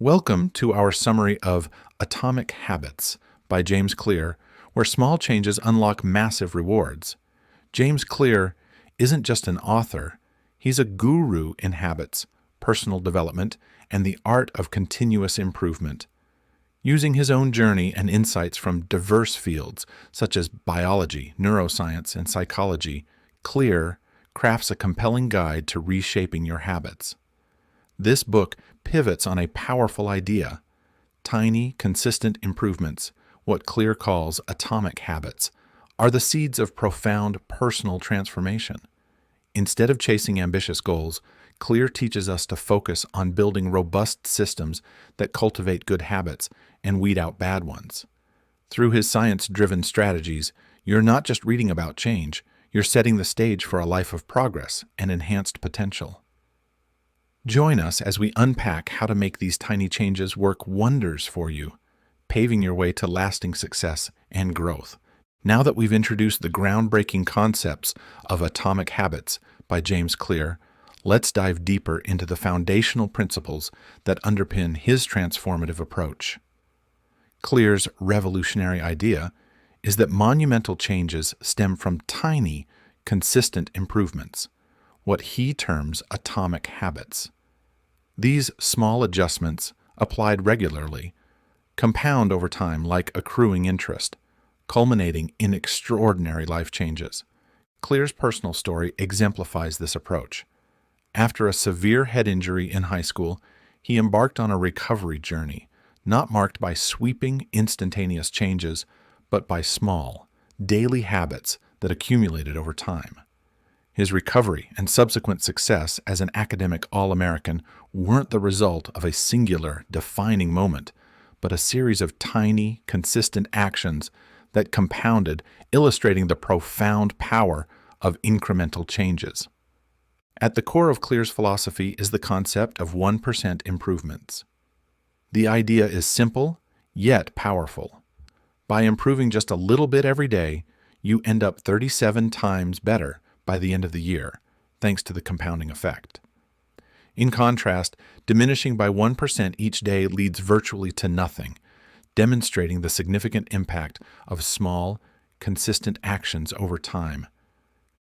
Welcome to our summary of Atomic Habits by James Clear, where small changes unlock massive rewards. James Clear isn't just an author, he's a guru in habits, personal development, and the art of continuous improvement. Using his own journey and insights from diverse fields such as biology, neuroscience, and psychology, Clear crafts a compelling guide to reshaping your habits. This book pivots on a powerful idea. Tiny, consistent improvements, what Clear calls atomic habits, are the seeds of profound personal transformation. Instead of chasing ambitious goals, Clear teaches us to focus on building robust systems that cultivate good habits and weed out bad ones. Through his science-driven strategies, you're not just reading about change, you're setting the stage for a life of progress and enhanced potential. Join us as we unpack how to make these tiny changes work wonders for you, paving your way to lasting success and growth. Now that we've introduced the groundbreaking concepts of Atomic Habits by James Clear, let's dive deeper into the foundational principles that underpin his transformative approach. Clear's revolutionary idea is that monumental changes stem from tiny, consistent improvements, what he terms atomic habits. These small adjustments, applied regularly, compound over time like accruing interest, culminating in extraordinary life changes. Clear's personal story exemplifies this approach. After a severe head injury in high school, he embarked on a recovery journey, not marked by sweeping, instantaneous changes, but by small, daily habits that accumulated over time. His recovery and subsequent success as an academic All-American weren't the result of a singular, defining moment, but a series of tiny, consistent actions that compounded, illustrating the profound power of incremental changes. At the core of Clear's philosophy is the concept of 1% improvements. The idea is simple, yet powerful. By improving just a little bit every day, you end up 37 times better by the end of the year, thanks to the compounding effect. In contrast, diminishing by 1% each day leads virtually to nothing, demonstrating the significant impact of small, consistent actions over time.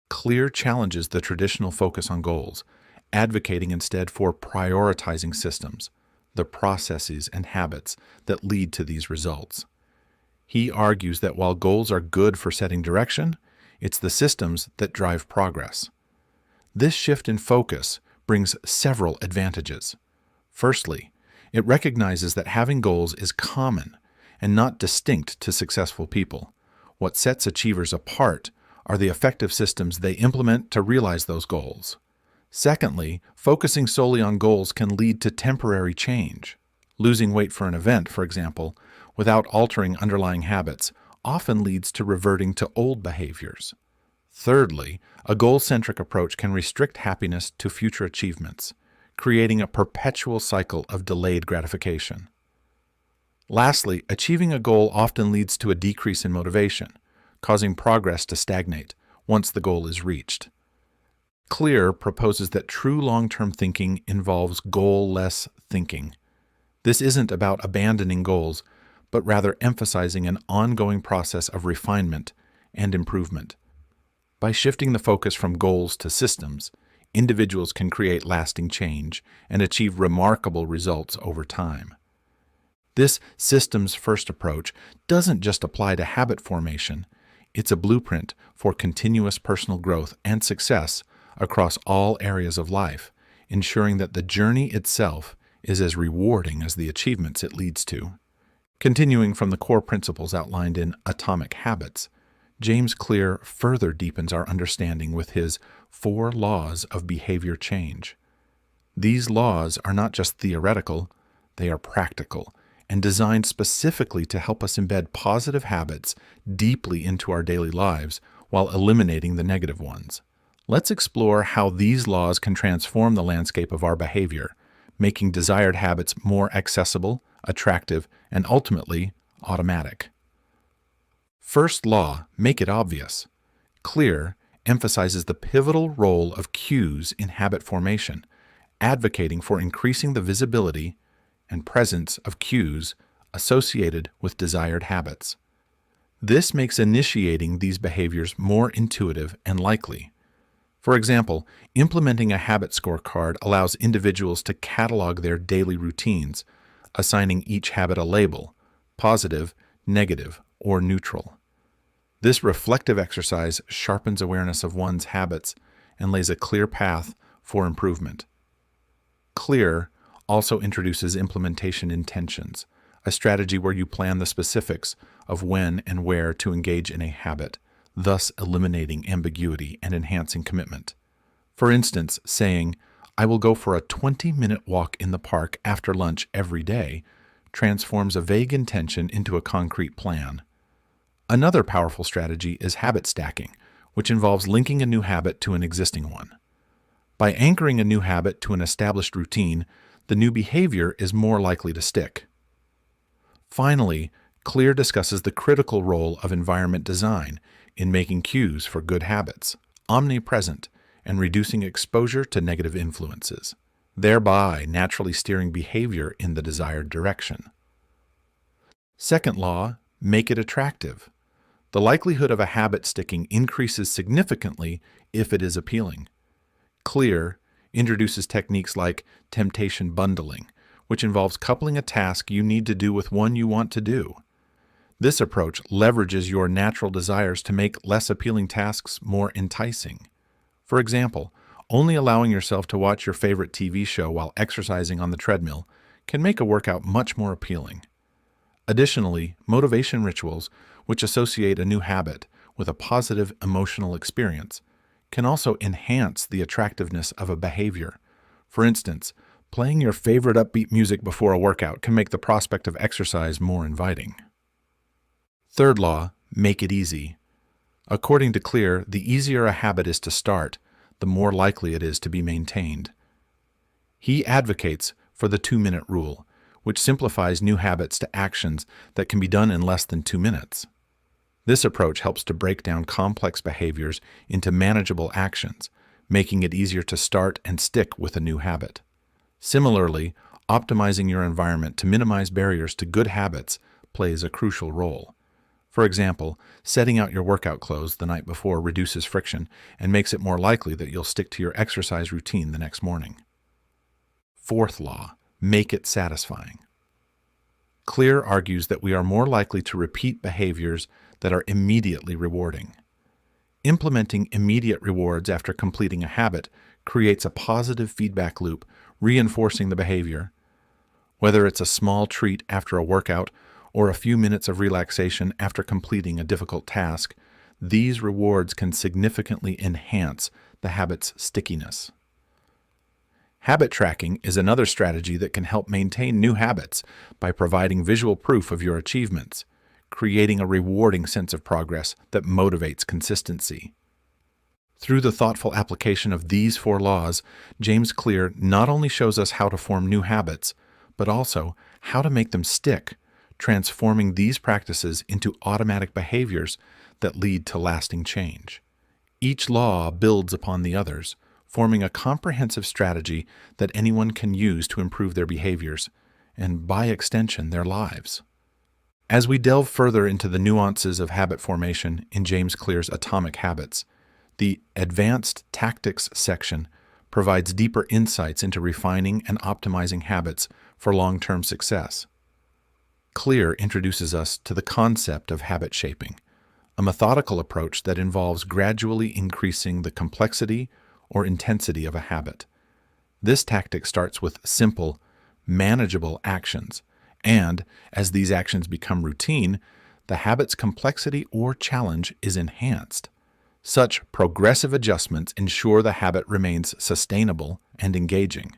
Clear challenges the traditional focus on goals, advocating instead for prioritizing systems, the processes and habits that lead to these results. He argues that while goals are good for setting direction, it's the systems that drive progress. This shift in focus brings several advantages. Firstly, it recognizes that having goals is common and not distinct to successful people. What sets achievers apart are the effective systems they implement to realize those goals. Secondly, focusing solely on goals can lead to temporary change. Losing weight for an event, for example, without altering underlying habits, often leads to reverting to old behaviors. Thirdly, a goal-centric approach can restrict happiness to future achievements, creating a perpetual cycle of delayed gratification. Lastly, achieving a goal often leads to a decrease in motivation, causing progress to stagnate once the goal is reached. Clear proposes that true long-term thinking involves goal-less thinking. This isn't about abandoning goals, but rather emphasizing an ongoing process of refinement and improvement. By shifting the focus from goals to systems, individuals can create lasting change and achieve remarkable results over time. This systems-first approach doesn't just apply to habit formation, it's a blueprint for continuous personal growth and success across all areas of life, ensuring that the journey itself is as rewarding as the achievements it leads to. Continuing from the core principles outlined in Atomic Habits, James Clear further deepens our understanding with his 4 laws of behavior change. These laws are not just theoretical, they are practical and designed specifically to help us embed positive habits deeply into our daily lives while eliminating the negative ones. Let's explore how these laws can transform the landscape of our behavior, making desired habits more accessible, attractive, and ultimately automatic. First law, make it obvious. Clear emphasizes the pivotal role of cues in habit formation, advocating for increasing the visibility and presence of cues associated with desired habits. This makes initiating these behaviors more intuitive and likely. For example, implementing a habit scorecard allows individuals to catalog their daily routines, assigning each habit a label: positive, negative, or neutral. This reflective exercise sharpens awareness of one's habits and lays a clear path for improvement. Clear also introduces implementation intentions, a strategy where you plan the specifics of when and where to engage in a habit, thus eliminating ambiguity and enhancing commitment. For instance, saying, "I will go for a 20-minute walk in the park after lunch every day," transforms a vague intention into a concrete plan. Another powerful strategy is habit stacking, which involves linking a new habit to an existing one. By anchoring a new habit to an established routine, the new behavior is more likely to stick. Finally, Clear discusses the critical role of environment design in making cues for good habits omnipresent and reducing exposure to negative influences, thereby naturally steering behavior in the desired direction. Second law, make it attractive. The likelihood of a habit sticking increases significantly if it is appealing. Clear introduces techniques like temptation bundling, which involves coupling a task you need to do with one you want to do. This approach leverages your natural desires to make less appealing tasks more enticing. For example, only allowing yourself to watch your favorite TV show while exercising on the treadmill can make a workout much more appealing. Additionally, motivation rituals, which associate a new habit with a positive emotional experience, can also enhance the attractiveness of a behavior. For instance, playing your favorite upbeat music before a workout can make the prospect of exercise more inviting. Third law, make it easy. According to Clear, the easier a habit is to start, the more likely it is to be maintained. He advocates for the 2-minute rule, which simplifies new habits to actions that can be done in less than 2 minutes. This approach helps to break down complex behaviors into manageable actions, making it easier to start and stick with a new habit. Similarly, optimizing your environment to minimize barriers to good habits plays a crucial role. For example, setting out your workout clothes the night before reduces friction and makes it more likely that you'll stick to your exercise routine the next morning. Fourth law, make it satisfying. Clear argues that we are more likely to repeat behaviors that are immediately rewarding. Implementing immediate rewards after completing a habit creates a positive feedback loop, reinforcing the behavior. Whether it's a small treat after a workout or a few minutes of relaxation after completing a difficult task, these rewards can significantly enhance the habit's stickiness. Habit tracking is another strategy that can help maintain new habits by providing visual proof of your achievements, creating a rewarding sense of progress that motivates consistency. Through the thoughtful application of these 4 laws, James Clear not only shows us how to form new habits, but also how to make them stick, transforming these practices into automatic behaviors that lead to lasting change. Each law builds upon the others, forming a comprehensive strategy that anyone can use to improve their behaviors, and by extension, their lives. As we delve further into the nuances of habit formation in James Clear's Atomic Habits, the Advanced Tactics section provides deeper insights into refining and optimizing habits for long-term success. Clear introduces us to the concept of habit shaping, a methodical approach that involves gradually increasing the complexity or intensity of a habit. This tactic starts with simple, manageable actions, and as these actions become routine, the habit's complexity or challenge is enhanced. Such progressive adjustments ensure the habit remains sustainable and engaging.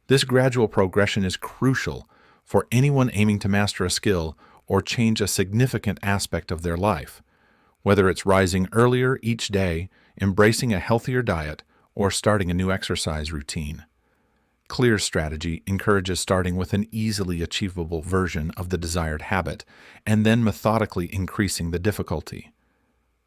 This gradual progression is crucial for anyone aiming to master a skill or change a significant aspect of their life, whether it's rising earlier each day, embracing a healthier diet, or starting a new exercise routine. Clear's strategy encourages starting with an easily achievable version of the desired habit and then methodically increasing the difficulty.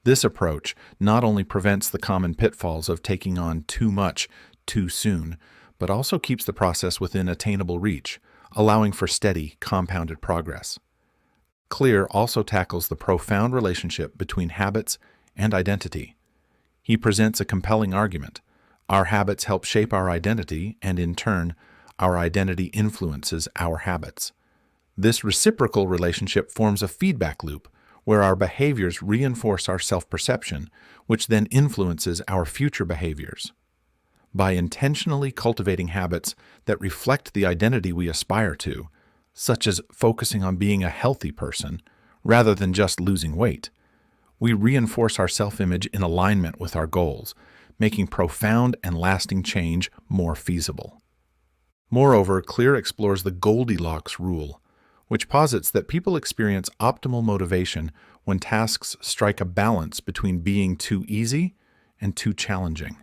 This approach not only prevents the common pitfalls of taking on too much too soon, but also keeps the process within attainable reach, allowing for steady, compounded progress. Clear also tackles the profound relationship between habits and identity. He presents a compelling argument. Our habits help shape our identity, and in turn, our identity influences our habits. This reciprocal relationship forms a feedback loop where our behaviors reinforce our self-perception, which then influences our future behaviors. By intentionally cultivating habits that reflect the identity we aspire to, such as focusing on being a healthy person rather than just losing weight, we reinforce our self-image in alignment with our goals, making profound and lasting change more feasible. Moreover, Clear explores the Goldilocks rule, which posits that people experience optimal motivation when tasks strike a balance between being too easy and too challenging.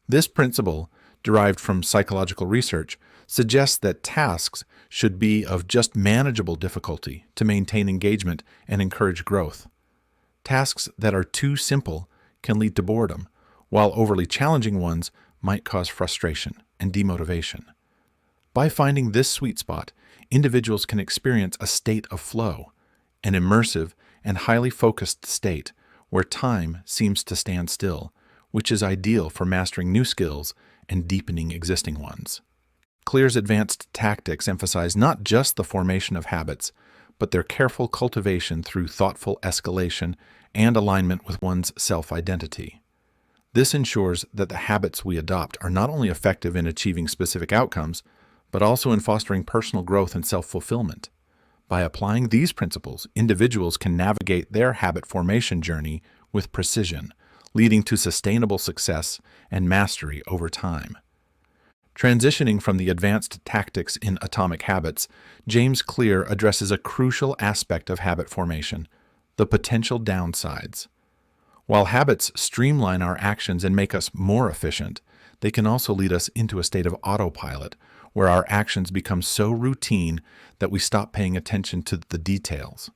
This principle, derived from psychological research, suggests that tasks should be of just manageable difficulty to maintain engagement and encourage growth. Tasks that are too simple can lead to boredom, while overly challenging ones might cause frustration and demotivation. By finding this sweet spot, individuals can experience a state of flow, an immersive and highly focused state where time seems to stand still, which is ideal for mastering new skills and deepening existing ones. Clear's advanced tactics emphasize not just the formation of habits, but their careful cultivation through thoughtful escalation and alignment with one's self-identity. This ensures that the habits we adopt are not only effective in achieving specific outcomes, but also in fostering personal growth and self-fulfillment. By applying these principles, individuals can navigate their habit formation journey with precision, leading to sustainable success and mastery over time. Transitioning from the advanced tactics in Atomic Habits, James Clear addresses a crucial aspect of habit formation: the potential downsides. While habits streamline our actions and make us more efficient, they can also lead us into a state of autopilot, where our actions become so routine that we stop paying attention to the details.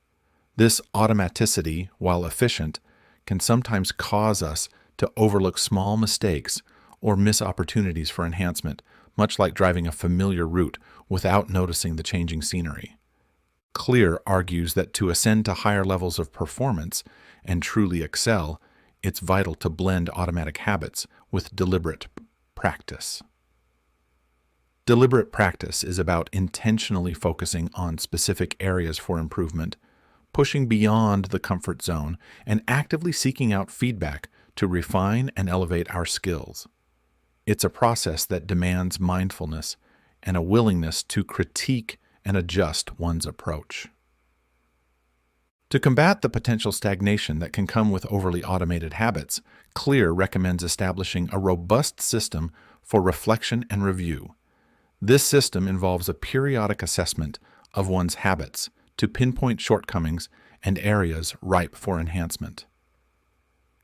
This automaticity, while efficient, can sometimes cause us to overlook small mistakes or miss opportunities for enhancement, much like driving a familiar route without noticing the changing scenery. Clear argues that to ascend to higher levels of performance and truly excel, it's vital to blend automatic habits with deliberate practice. Deliberate practice is about intentionally focusing on specific areas for improvement, pushing beyond the comfort zone, and actively seeking out feedback to refine and elevate our skills. It's a process that demands mindfulness and a willingness to critique and adjust one's approach. To combat the potential stagnation that can come with overly automated habits, Clear recommends establishing a robust system for reflection and review. This system involves a periodic assessment of one's habits to pinpoint shortcomings and areas ripe for enhancement.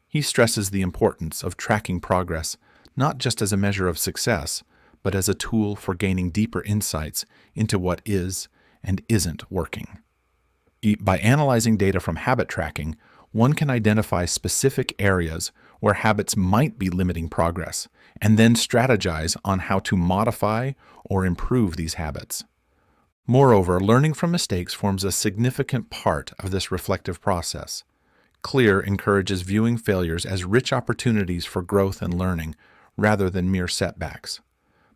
He stresses the importance of tracking progress not just as a measure of success, but as a tool for gaining deeper insights into what is and isn't working. By analyzing data from habit tracking, one can identify specific areas where habits might be limiting progress, and then strategize on how to modify or improve these habits. Moreover, learning from mistakes forms a significant part of this reflective process. Clear encourages viewing failures as rich opportunities for growth and learning, rather than mere setbacks.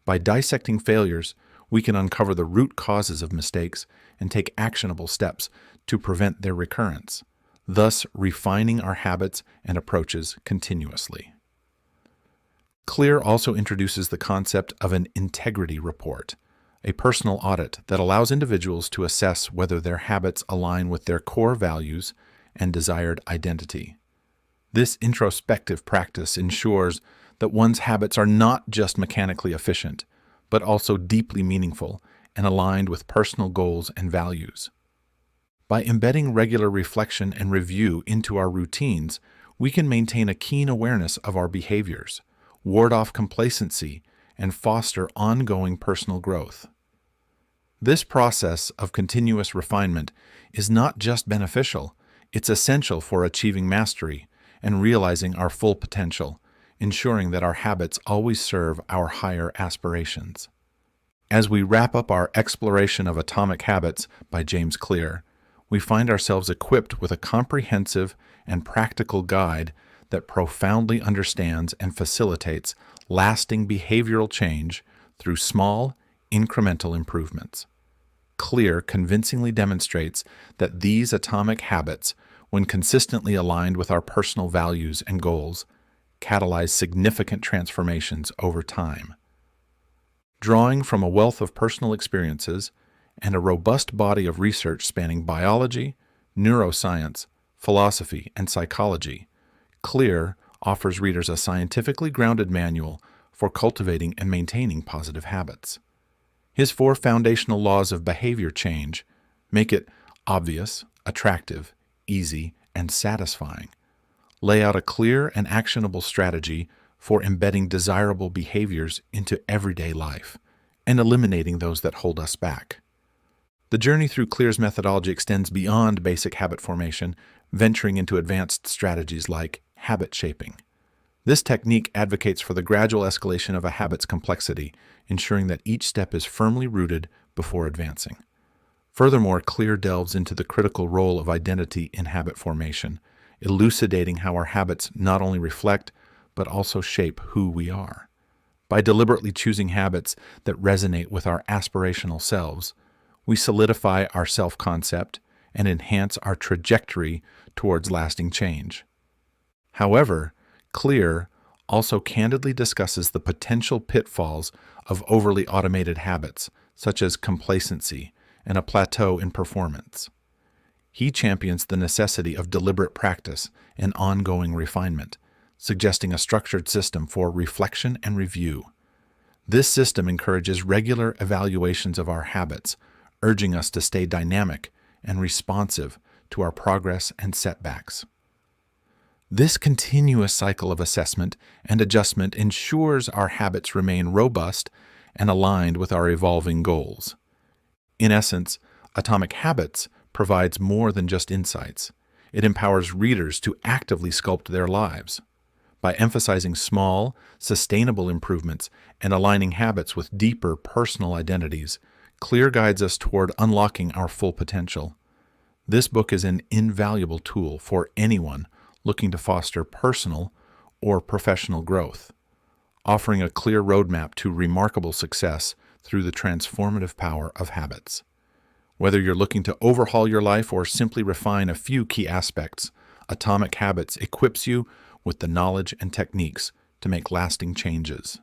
By dissecting failures, we can uncover the root causes of mistakes and take actionable steps to prevent their recurrence, thus refining our habits and approaches continuously. Clear also introduces the concept of an integrity report, a personal audit that allows individuals to assess whether their habits align with their core values and desired identity. This introspective practice ensures that one's habits are not just mechanically efficient, but also deeply meaningful and aligned with personal goals and values. By embedding regular reflection and review into our routines, we can maintain a keen awareness of our behaviors, ward off complacency, and foster ongoing personal growth. This process of continuous refinement is not just beneficial, it's essential for achieving mastery and realizing our full potential, ensuring that our habits always serve our higher aspirations. As we wrap up our exploration of Atomic Habits by James Clear, we find ourselves equipped with a comprehensive and practical guide that profoundly understands and facilitates lasting behavioral change through small, incremental improvements. Clear convincingly demonstrates that these atomic habits, when consistently aligned with our personal values and goals, catalyze significant transformations over time. Drawing from a wealth of personal experiences and a robust body of research spanning biology, neuroscience, philosophy, and psychology, Clear offers readers a scientifically grounded manual for cultivating and maintaining positive habits. His 4 foundational laws of behavior change make it obvious, attractive, easy, and satisfying. Lay out a clear and actionable strategy for embedding desirable behaviors into everyday life and eliminating those that hold us back. The journey through Clear's methodology extends beyond basic habit formation, venturing into advanced strategies like habit shaping. This technique advocates for the gradual escalation of a habit's complexity, ensuring that each step is firmly rooted before advancing. Furthermore, Clear delves into the critical role of identity in habit formation, elucidating how our habits not only reflect, but also shape who we are. By deliberately choosing habits that resonate with our aspirational selves, we solidify our self-concept and enhance our trajectory towards lasting change. However, Clear also candidly discusses the potential pitfalls of overly automated habits, such as complacency and a plateau in performance. He champions the necessity of deliberate practice and ongoing refinement, suggesting a structured system for reflection and review. This system encourages regular evaluations of our habits, urging us to stay dynamic and responsive to our progress and setbacks. This continuous cycle of assessment and adjustment ensures our habits remain robust and aligned with our evolving goals. In essence, Atomic Habits provides more than just insights. It empowers readers to actively sculpt their lives. By emphasizing small, sustainable improvements and aligning habits with deeper personal identities, Clear guides us toward unlocking our full potential. This book is an invaluable tool for anyone looking to foster personal or professional growth, offering a clear roadmap to remarkable success through the transformative power of habits. Whether you're looking to overhaul your life or simply refine a few key aspects, Atomic Habits equips you with the knowledge and techniques to make lasting changes.